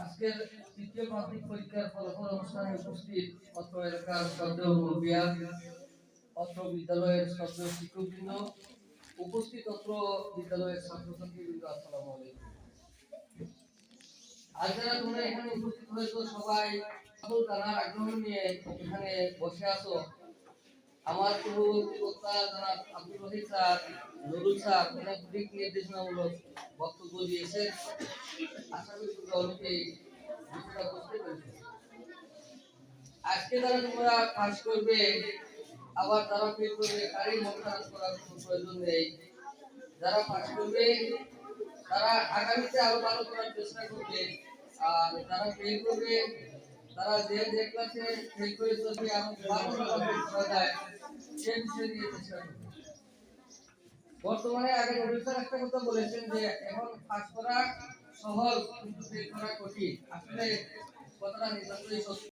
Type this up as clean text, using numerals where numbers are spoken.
আজকের তৃতীয় প্রাথমিক পরীক্ষার ফলাফল অনুষ্ঠানে উপস্থিত অত্র এলাকার শ্রদ্ধেয় মুরব্বিয়ান, অত্র বিদ্যালয়ের শ্রদ্ধেয় শিক্ষকবৃন্দ, উপস্থিত অত্র বিদ্যালয়ের ছাত্রছাত্রীবৃন্দ, আসসালামু আলাইকুম। আজ যারা তোমরা এখানে উপস্থিত হয়েছো সবাই সকল জানার আগ্রহ নিয়ে এখানে বসে আছো। আমার পূর্ববর্তী বক্তা জনাব আব্দুল রহিম স্যার, নুরুল স্যার অনেক দিক নির্দেশনামূলক বক্তব্য দিয়েছেন। আশা করি তোমরা অনেকেই বিষয়টা বুঝতে পেরেছো। আজকে যারা তোমরা পাস করবে, আবার যারা ফেল করবে, তারই মন খারাপ করার কোনো প্রয়োজন নেই। যারা পাস করবে তারা আগামীতে আরো ভালো করার চেষ্টা করবে, আর যারা ফেল করবে তারা যে ক্লাসে ফেল করেছে আরো ভালো করা যায় সে বিষয় নিয়ে চেষ্টা করবে। বর্তমানে আগে নবীন স্যার একটা কথা বলেছেন যে এখন পাস করা সহজ কিন্তু ফেল করা কঠিন। আসলে কথাটা নিতান্তই সত্য।